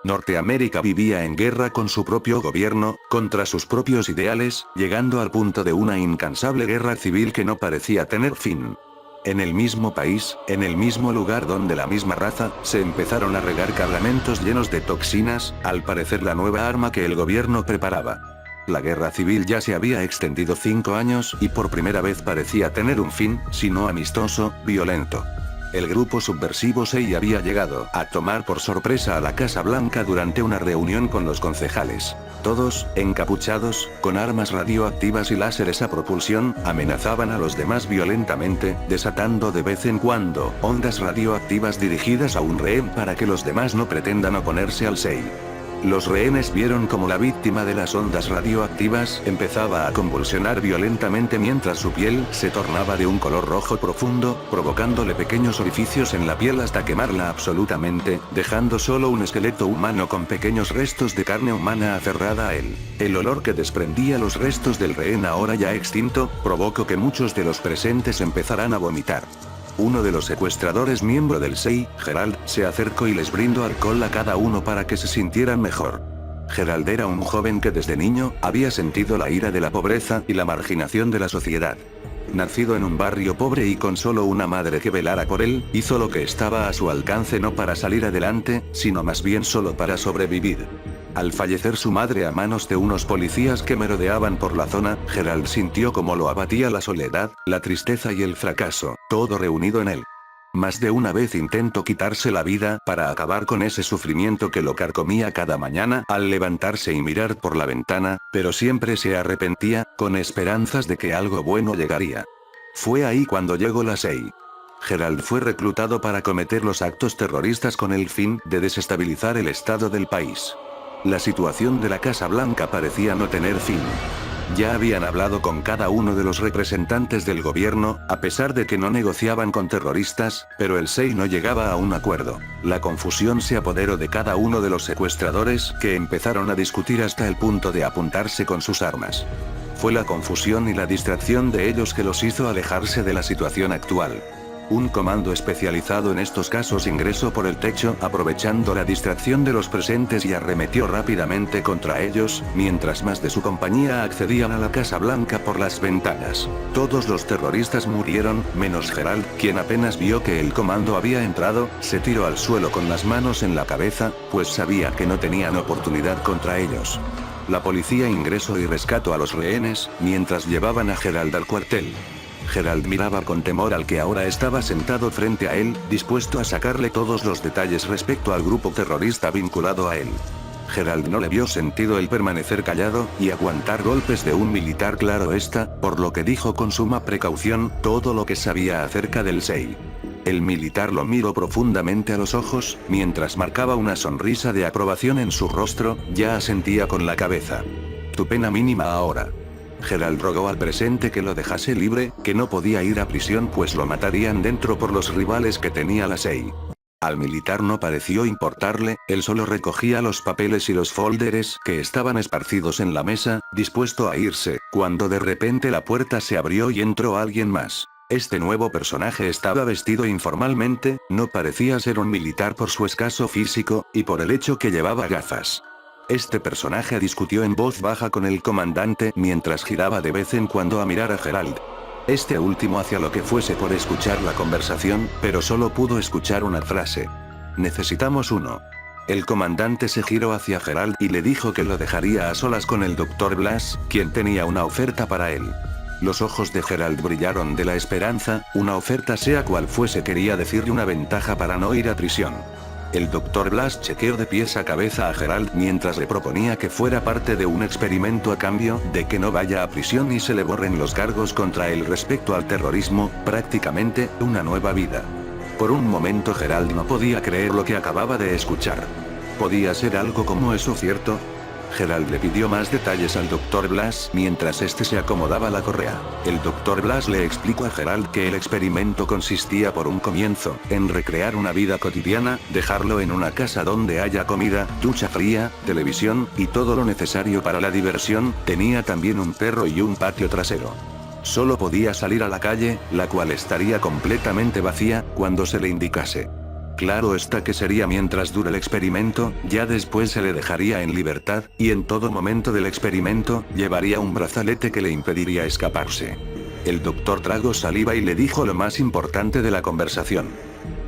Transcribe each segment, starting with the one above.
Norteamérica vivía en guerra con su propio gobierno, contra sus propios ideales, llegando al punto de una incansable guerra civil que no parecía tener fin. En el mismo país, en el mismo lugar donde la misma raza, se empezaron a regar cargamentos llenos de toxinas, al parecer la nueva arma que el gobierno preparaba. La guerra civil ya se había extendido 5 años y por primera vez parecía tener un fin, si no amistoso, violento. El grupo subversivo SEI había llegado a tomar por sorpresa a la Casa Blanca durante una reunión con los concejales. Todos, encapuchados, con armas radioactivas y láseres a propulsión, amenazaban a los demás violentamente, desatando de vez en cuando ondas radioactivas dirigidas a un rehén para que los demás no pretendan oponerse al SEI. Los rehenes vieron como la víctima de las ondas radioactivas empezaba a convulsionar violentamente mientras su piel se tornaba de un color rojo profundo, provocándole pequeños orificios en la piel hasta quemarla absolutamente, dejando solo un esqueleto humano con pequeños restos de carne humana aferrada a él. El olor que desprendía los restos del rehén ahora ya extinto, provocó que muchos de los presentes empezaran a vomitar. Uno de los secuestradores miembro del SEI, Gerald, se acercó y les brindó alcohol a cada uno para que se sintieran mejor. Gerald era un joven que desde niño, había sentido la ira de la pobreza y la marginación de la sociedad. Nacido en un barrio pobre y con solo una madre que velara por él, hizo lo que estaba a su alcance no para salir adelante, sino más bien solo para sobrevivir. Al fallecer su madre a manos de unos policías que merodeaban por la zona, Gerald sintió como lo abatía la soledad, la tristeza y el fracaso, todo reunido en él. Más de una vez intentó quitarse la vida para acabar con ese sufrimiento que lo carcomía cada mañana al levantarse y mirar por la ventana, pero siempre se arrepentía, con esperanzas de que algo bueno llegaría. Fue ahí cuando llegó la SEI. Gerald fue reclutado para cometer los actos terroristas con el fin de desestabilizar el estado del país. La situación de la Casa Blanca parecía no tener fin. Ya habían hablado con cada uno de los representantes del gobierno, a pesar de que no negociaban con terroristas, pero el SEI no llegaba a un acuerdo. La confusión se apoderó de cada uno de los secuestradores, que empezaron a discutir hasta el punto de apuntarse con sus armas. Fue la confusión y la distracción de ellos que los hizo alejarse de la situación actual. Un comando especializado en estos casos ingresó por el techo aprovechando la distracción de los presentes y arremetió rápidamente contra ellos, mientras más de su compañía accedían a la Casa Blanca por las ventanas. Todos los terroristas murieron, menos Gerald, quien apenas vio que el comando había entrado, se tiró al suelo con las manos en la cabeza, pues sabía que no tenían oportunidad contra ellos. La policía ingresó y rescató a los rehenes, mientras llevaban a Gerald al cuartel. Gerald miraba con temor al que ahora estaba sentado frente a él, dispuesto a sacarle todos los detalles respecto al grupo terrorista vinculado a él. Gerald no le vio sentido el permanecer callado, y aguantar golpes de un militar claro está, por lo que dijo con suma precaución, todo lo que sabía acerca del SEI. El militar lo miró profundamente a los ojos, mientras marcaba una sonrisa de aprobación en su rostro, ya asentía con la cabeza. Tu pena mínima ahora. Gerald rogó al presente que lo dejase libre, que no podía ir a prisión pues lo matarían dentro por los rivales que tenía la SEI. Al militar no pareció importarle, él solo recogía los papeles y los folders que estaban esparcidos en la mesa, dispuesto a irse, cuando de repente la puerta se abrió y entró alguien más. Este nuevo personaje estaba vestido informalmente, no parecía ser un militar por su escaso físico, y por el hecho que llevaba gafas. Este personaje discutió en voz baja con el comandante mientras giraba de vez en cuando a mirar a Gerald. Este último hacía lo que fuese por escuchar la conversación, pero solo pudo escuchar una frase. Necesitamos uno. El comandante se giró hacia Gerald y le dijo que lo dejaría a solas con el Dr. Blas, quien tenía una oferta para él. Los ojos de Gerald brillaron de la esperanza, una oferta sea cual fuese quería decirle una ventaja para no ir a prisión. El Dr. Blas chequeó de pies a cabeza a Gerald mientras le proponía que fuera parte de un experimento a cambio de que no vaya a prisión y se le borren los cargos contra él respecto al terrorismo, prácticamente, una nueva vida. Por un momento Gerald no podía creer lo que acababa de escuchar. ¿Podía ser algo como eso cierto? Gerald le pidió más detalles al Dr. Blas mientras este se acomodaba la correa. El Dr. Blas le explicó a Gerald que el experimento consistía por un comienzo, en recrear una vida cotidiana, dejarlo en una casa donde haya comida, ducha fría, televisión, y todo lo necesario para la diversión, tenía también un perro y un patio trasero. Solo podía salir a la calle, la cual estaría completamente vacía, cuando se le indicase. Claro está que sería mientras dure el experimento, ya después se le dejaría en libertad, y en todo momento del experimento, llevaría un brazalete que le impediría escaparse. El doctor tragó saliva y le dijo lo más importante de la conversación.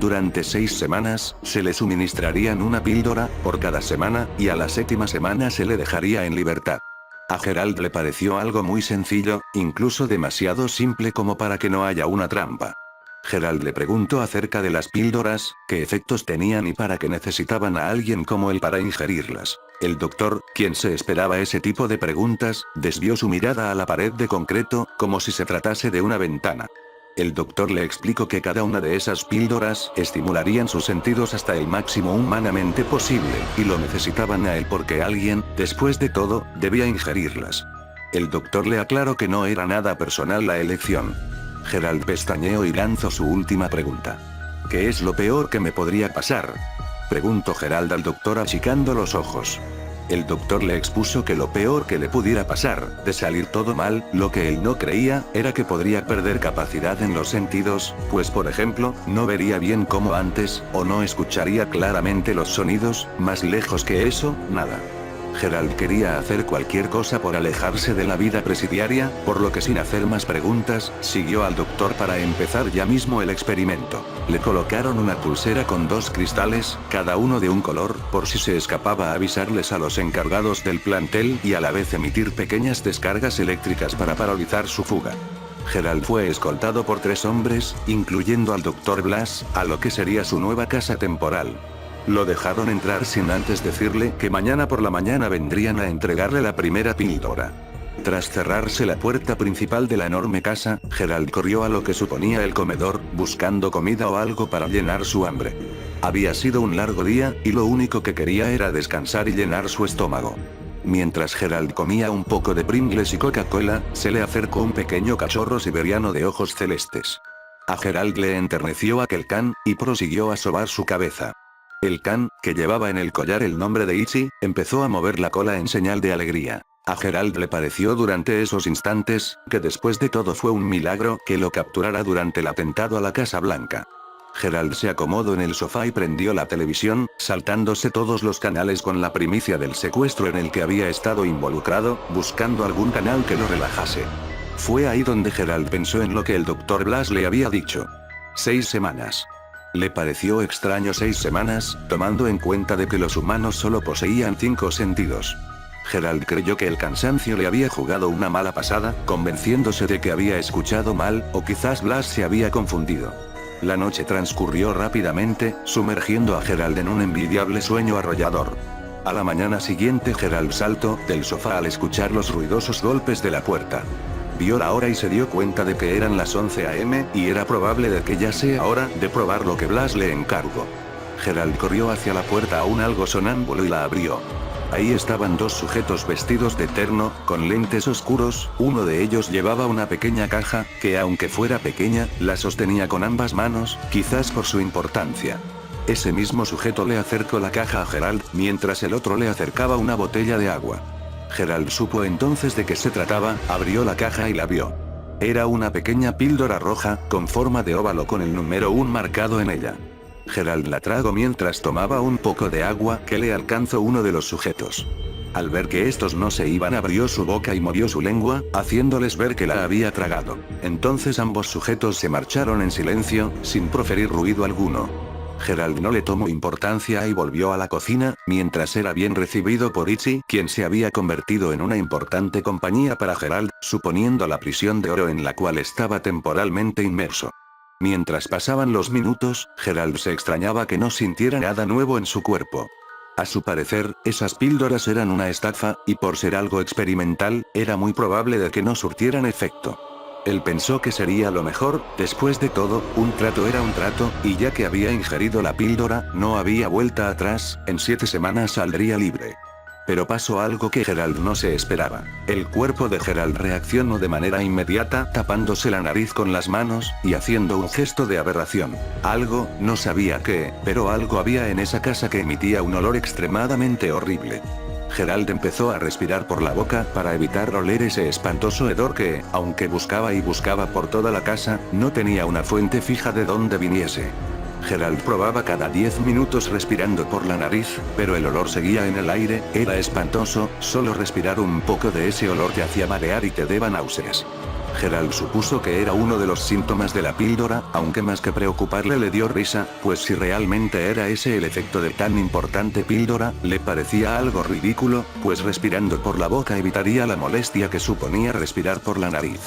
Durante 6 semanas, se le suministrarían una píldora, por cada semana, y a la 7ª semana se le dejaría en libertad. A Gerald le pareció algo muy sencillo, incluso demasiado simple como para que no haya una trampa. Gerald le preguntó acerca de las píldoras, qué efectos tenían y para qué necesitaban a alguien como él para ingerirlas. El doctor, quien se esperaba ese tipo de preguntas, desvió su mirada a la pared de concreto, como si se tratase de una ventana. El doctor le explicó que cada una de esas píldoras estimularían sus sentidos hasta el máximo humanamente posible, y lo necesitaban a él porque alguien, después de todo, debía ingerirlas. El doctor le aclaró que no era nada personal la elección. Gerald pestañeó y lanzó su última pregunta. ¿Qué es lo peor que me podría pasar? Preguntó Gerald al doctor achicando los ojos. El doctor le expuso que lo peor que le pudiera pasar, de salir todo mal, lo que él no creía, era que podría perder capacidad en los sentidos, pues por ejemplo, no vería bien como antes, o no escucharía claramente los sonidos, más lejos que eso, nada. Gerald quería hacer cualquier cosa por alejarse de la vida presidiaria, por lo que sin hacer más preguntas, siguió al doctor para empezar ya mismo el experimento. Le colocaron una pulsera con 2 cristales, cada uno de un color, por si se escapaba avisarles a los encargados del plantel y a la vez emitir pequeñas descargas eléctricas para paralizar su fuga. Gerald fue escoltado por 3 hombres, incluyendo al Dr. Blas, a lo que sería su nueva casa temporal. Lo dejaron entrar sin antes decirle que mañana por la mañana vendrían a entregarle la primera píldora. Tras cerrarse la puerta principal de la enorme casa, Gerald corrió a lo que suponía el comedor, buscando comida o algo para llenar su hambre. Había sido un largo día, y lo único que quería era descansar y llenar su estómago. Mientras Gerald comía un poco de Pringles y Coca-Cola, se le acercó un pequeño cachorro siberiano de ojos celestes. A Gerald le enterneció aquel can, y prosiguió a sobar su cabeza. El can, que llevaba en el collar el nombre de Ichi, empezó a mover la cola en señal de alegría. A Gerald le pareció durante esos instantes, que después de todo fue un milagro que lo capturara durante el atentado a la Casa Blanca. Gerald se acomodó en el sofá y prendió la televisión, saltándose todos los canales con la primicia del secuestro en el que había estado involucrado, buscando algún canal que lo relajase. Fue ahí donde Gerald pensó en lo que el Dr. Blas le había dicho. 6 semanas. Le pareció extraño 6 semanas, tomando en cuenta de que los humanos solo poseían 5 sentidos. Gerald creyó que el cansancio le había jugado una mala pasada, convenciéndose de que había escuchado mal, o quizás Blas se había confundido. La noche transcurrió rápidamente, sumergiendo a Gerald en un envidiable sueño arrollador. A la mañana siguiente Gerald saltó del sofá al escuchar los ruidosos golpes de la puerta. Vio la hora y se dio cuenta de que eran las 11 AM, y era probable de que ya sea hora de probar lo que Blas le encargó. Gerald corrió hacia la puerta aún algo sonámbulo y la abrió. Ahí estaban 2 sujetos vestidos de terno, con lentes oscuros, uno de ellos llevaba una pequeña caja, que aunque fuera pequeña, la sostenía con ambas manos, quizás por su importancia. Ese mismo sujeto le acercó la caja a Gerald, mientras el otro le acercaba una botella de agua. Gerald supo entonces de qué se trataba, abrió la caja y la vio. Era una pequeña píldora roja, con forma de óvalo con el número 1 marcado en ella. Gerald la tragó mientras tomaba un poco de agua que le alcanzó uno de los sujetos. Al ver que estos no se iban, abrió su boca y movió su lengua, haciéndoles ver que la había tragado. Entonces ambos sujetos se marcharon en silencio, sin proferir ruido alguno. Gerald no le tomó importancia y volvió a la cocina, mientras era bien recibido por Ichi, quien se había convertido en una importante compañía para Gerald, suponiendo la prisión de oro en la cual estaba temporalmente inmerso. Mientras pasaban los minutos, Gerald se extrañaba que no sintiera nada nuevo en su cuerpo. A su parecer, esas píldoras eran una estafa, y por ser algo experimental, era muy probable de que no surtieran efecto. Él pensó que sería lo mejor, después de todo, un trato era un trato, y ya que había ingerido la píldora, no había vuelta atrás, en 7 semanas saldría libre. Pero pasó algo que Gerald no se esperaba. El cuerpo de Gerald reaccionó de manera inmediata, tapándose la nariz con las manos, y haciendo un gesto de aberración. Algo, no sabía qué, pero algo había en esa casa que emitía un olor extremadamente horrible. Gerald empezó a respirar por la boca para evitar oler ese espantoso hedor que, aunque buscaba y buscaba por toda la casa, no tenía una fuente fija de dónde viniese. Gerald probaba cada 10 minutos respirando por la nariz, pero el olor seguía en el aire, era espantoso, solo respirar un poco de ese olor te hacía marear y te daba náuseas. Gerald supuso que era uno de los síntomas de la píldora, aunque más que preocuparle le dio risa, pues si realmente era ese el efecto de tan importante píldora, le parecía algo ridículo, pues respirando por la boca evitaría la molestia que suponía respirar por la nariz.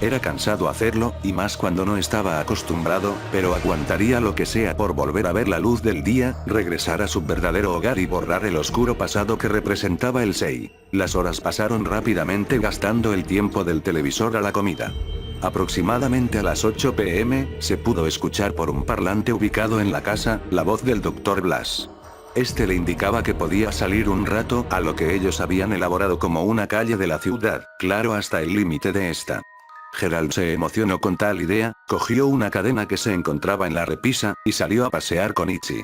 Era cansado hacerlo, y más cuando no estaba acostumbrado, pero aguantaría lo que sea por volver a ver la luz del día, regresar a su verdadero hogar y borrar el oscuro pasado que representaba el Sei. Las horas pasaron rápidamente gastando el tiempo del televisor a la comida. Aproximadamente a las 8 p.m., se pudo escuchar por un parlante ubicado en la casa, la voz del Dr. Blas. Este le indicaba que podía salir un rato, a lo que ellos habían elaborado como una calle de la ciudad, claro hasta el límite de esta. Gerald se emocionó con tal idea, cogió una cadena que se encontraba en la repisa, y salió a pasear con Ichi.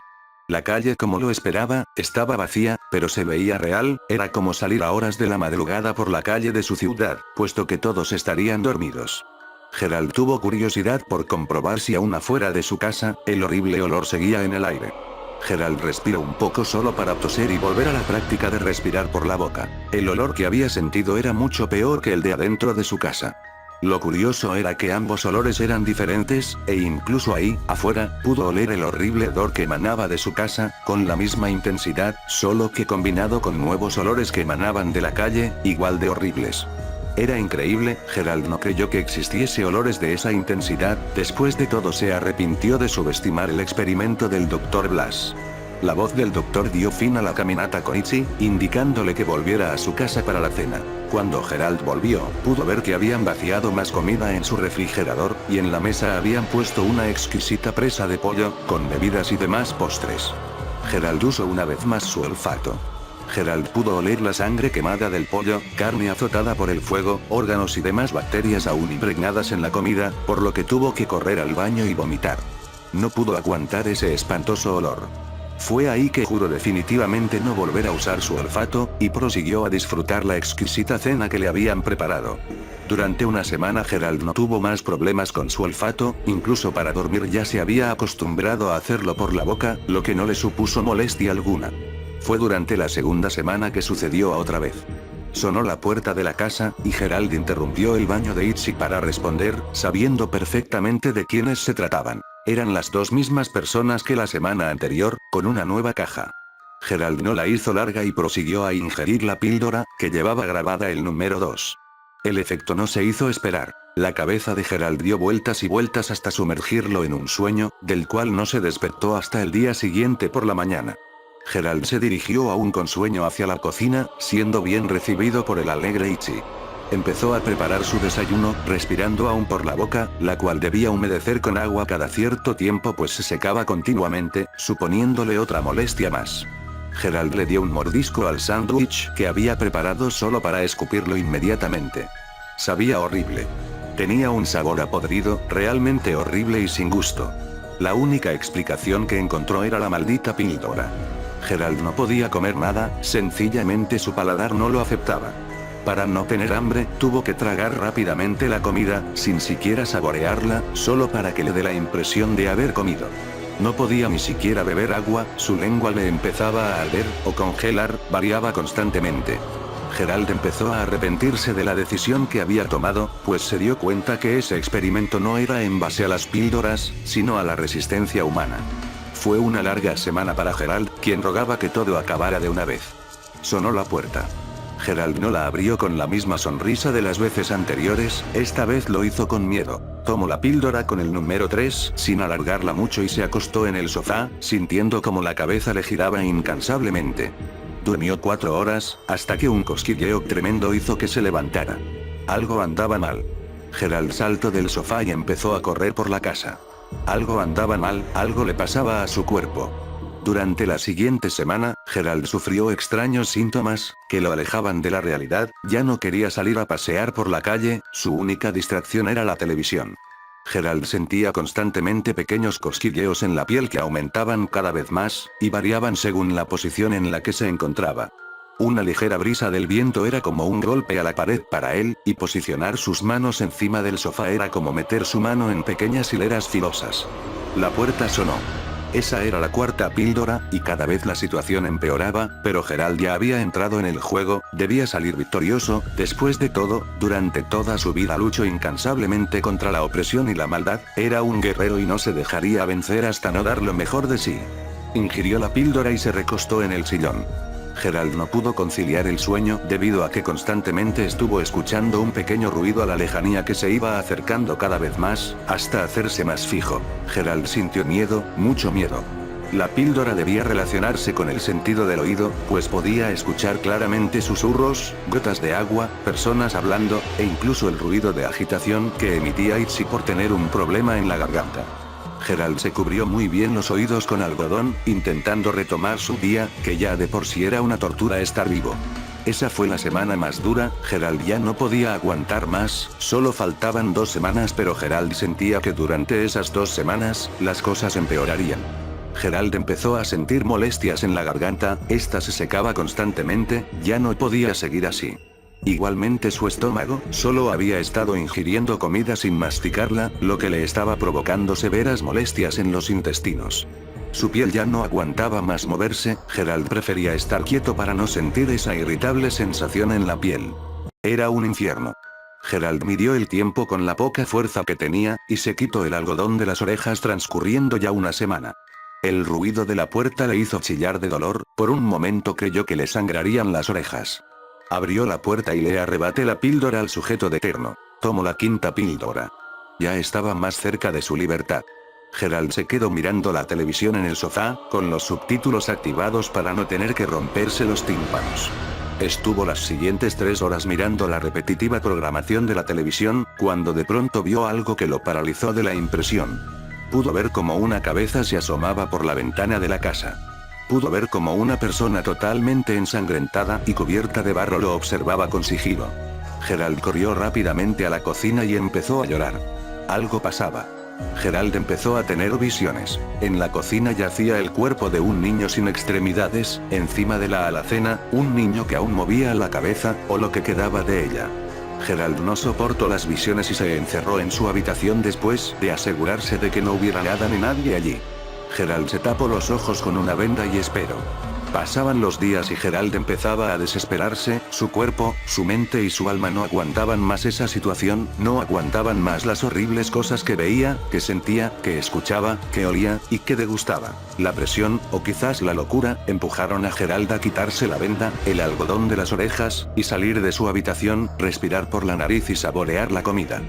La calle como lo esperaba, estaba vacía, pero se veía real, era como salir a horas de la madrugada por la calle de su ciudad, puesto que todos estarían dormidos. Gerald tuvo curiosidad por comprobar si aún afuera de su casa, el horrible olor seguía en el aire. Gerald respiró un poco solo para toser y volver a la práctica de respirar por la boca. El olor que había sentido era mucho peor que el de adentro de su casa. Lo curioso era que ambos olores eran diferentes, e incluso ahí, afuera, pudo oler el horrible hedor que emanaba de su casa, con la misma intensidad, solo que combinado con nuevos olores que emanaban de la calle, igual de horribles. Era increíble, Gerald no creyó que existiese olores de esa intensidad, después de todo se arrepintió de subestimar el experimento del Dr. Blas. La voz del doctor dio fin a la caminata con Ichi, indicándole que volviera a su casa para la cena. Cuando Gerald volvió, pudo ver que habían vaciado más comida en su refrigerador, y en la mesa habían puesto una exquisita presa de pollo, con bebidas y demás postres. Gerald usó una vez más su olfato. Gerald pudo oler la sangre quemada del pollo, carne azotada por el fuego, órganos y demás bacterias aún impregnadas en la comida, por lo que tuvo que correr al baño y vomitar. No pudo aguantar ese espantoso olor. Fue ahí que juró definitivamente no volver a usar su olfato, y prosiguió a disfrutar la exquisita cena que le habían preparado. Durante una semana Gerald no tuvo más problemas con su olfato, incluso para dormir ya se había acostumbrado a hacerlo por la boca, lo que no le supuso molestia alguna. Fue durante la segunda semana que sucedió otra vez. Sonó la puerta de la casa, y Gerald interrumpió el baño de Ichi para responder, sabiendo perfectamente de quiénes se trataban. Eran las dos mismas personas que la semana anterior, con una nueva caja. Gerald no la hizo larga y prosiguió a ingerir la píldora, que llevaba grabada el número 2. El efecto no se hizo esperar. La cabeza de Gerald dio vueltas y vueltas hasta sumergirlo en un sueño, del cual no se despertó hasta el día siguiente por la mañana. Gerald se dirigió aún con sueño hacia la cocina, siendo bien recibido por el alegre Ichi. Empezó a preparar su desayuno, respirando aún por la boca, la cual debía humedecer con agua cada cierto tiempo pues se secaba continuamente, suponiéndole otra molestia más. Gerald le dio un mordisco al sándwich que había preparado solo para escupirlo inmediatamente. Sabía horrible. Tenía un sabor a podrido, realmente horrible y sin gusto. La única explicación que encontró era la maldita píldora. Gerald no podía comer nada, sencillamente su paladar no lo aceptaba. Para no tener hambre, tuvo que tragar rápidamente la comida, sin siquiera saborearla, solo para que le dé la impresión de haber comido. No podía ni siquiera beber agua, su lengua le empezaba a arder, o congelar, variaba constantemente. Gerald empezó a arrepentirse de la decisión que había tomado, pues se dio cuenta que ese experimento no era en base a las píldoras, sino a la resistencia humana. Fue una larga semana para Gerald, quien rogaba que todo acabara de una vez. Sonó la puerta. Gerald no la abrió con la misma sonrisa de las veces anteriores, esta vez lo hizo con miedo. Tomó la píldora con el número 3, sin alargarla mucho y se acostó en el sofá, sintiendo como la cabeza le giraba incansablemente. Durmió 4 horas, hasta que un cosquilleo tremendo hizo que se levantara. Algo andaba mal. Gerald saltó del sofá y empezó a correr por la casa. Algo andaba mal, algo le pasaba a su cuerpo. Durante la siguiente semana, Gerald sufrió extraños síntomas, que lo alejaban de la realidad, ya no quería salir a pasear por la calle, su única distracción era la televisión. Gerald sentía constantemente pequeños cosquilleos en la piel que aumentaban cada vez más, y variaban según la posición en la que se encontraba. Una ligera brisa del viento era como un golpe a la pared para él, y posicionar sus manos encima del sofá era como meter su mano en pequeñas hileras filosas. La puerta sonó. Esa era la cuarta píldora, y cada vez la situación empeoraba, pero Gerald ya había entrado en el juego, debía salir victorioso. Después de todo, durante toda su vida luchó incansablemente contra la opresión y la maldad, era un guerrero y no se dejaría vencer hasta no dar lo mejor de sí. Ingirió la píldora y se recostó en el sillón. Gerald no pudo conciliar el sueño debido a que constantemente estuvo escuchando un pequeño ruido a la lejanía que se iba acercando cada vez más, hasta hacerse más fijo. Gerald sintió miedo, mucho miedo. La píldora debía relacionarse con el sentido del oído, pues podía escuchar claramente susurros, gotas de agua, personas hablando, e incluso el ruido de agitación que emitía Itzy por tener un problema en la garganta. Gerald se cubrió muy bien los oídos con algodón, intentando retomar su día, que ya de por sí era una tortura estar vivo. Esa fue la semana más dura, Gerald ya no podía aguantar más, solo faltaban 2 semanas, pero Gerald sentía que durante esas 2 semanas, las cosas empeorarían. Gerald empezó a sentir molestias en la garganta, esta se secaba constantemente, ya no podía seguir así. Igualmente su estómago, solo había estado ingiriendo comida sin masticarla, lo que le estaba provocando severas molestias en los intestinos. Su piel ya no aguantaba más moverse, Gerald prefería estar quieto para no sentir esa irritable sensación en la piel. Era un infierno. Gerald midió el tiempo con la poca fuerza que tenía, y se quitó el algodón de las orejas transcurriendo ya una semana. El ruido de la puerta le hizo chillar de dolor, por un momento creyó que le sangrarían las orejas. Abrió la puerta y le arrebaté la píldora al sujeto de terno. Tomó la 5ª píldora. Ya estaba más cerca de su libertad. Gerald se quedó mirando la televisión en el sofá, con los subtítulos activados para no tener que romperse los tímpanos. Estuvo las siguientes 3 horas mirando la repetitiva programación de la televisión, cuando de pronto vio algo que lo paralizó de la impresión. Pudo ver como una cabeza se asomaba por la ventana de la casa. Pudo ver como una persona totalmente ensangrentada y cubierta de barro lo observaba con sigilo. Gerald corrió rápidamente a la cocina y empezó a llorar. Algo pasaba. Gerald empezó a tener visiones. En la cocina yacía el cuerpo de un niño sin extremidades, encima de la alacena, un niño que aún movía la cabeza, o lo que quedaba de ella. Gerald no soportó las visiones y se encerró en su habitación después de asegurarse de que no hubiera nada ni nadie allí. Gerald se tapó los ojos con una venda y esperó. Pasaban los días y Gerald empezaba a desesperarse, su cuerpo, su mente y su alma no aguantaban más esa situación, no aguantaban más las horribles cosas que veía, que sentía, que escuchaba, que olía, y que degustaba. La presión, o quizás la locura, empujaron a Gerald a quitarse la venda, el algodón de las orejas, y salir de su habitación, respirar por la nariz y saborear la comida.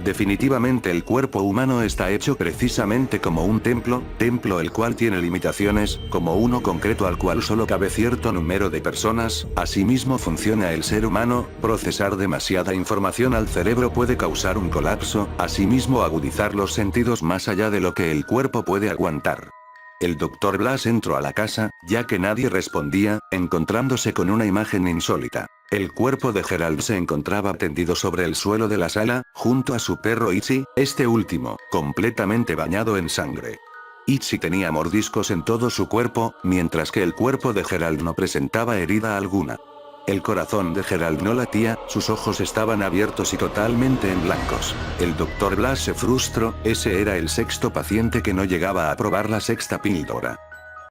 Definitivamente el cuerpo humano está hecho precisamente como un templo el cual tiene limitaciones, como uno concreto al cual solo cabe cierto número de personas. Asimismo funciona el ser humano, procesar demasiada información al cerebro puede causar un colapso, asimismo agudizar los sentidos más allá de lo que el cuerpo puede aguantar. El Dr. Blas entró a la casa, ya que nadie respondía, encontrándose con una imagen insólita. El cuerpo de Gerald se encontraba tendido sobre el suelo de la sala, junto a su perro Itzy, este último, completamente bañado en sangre. Itzy tenía mordiscos en todo su cuerpo, mientras que el cuerpo de Gerald no presentaba herida alguna. El corazón de Gerald no latía, sus ojos estaban abiertos y totalmente en blancos. El Dr. Blas se frustró, ese era el 6º paciente que no llegaba a probar la 6ª píldora.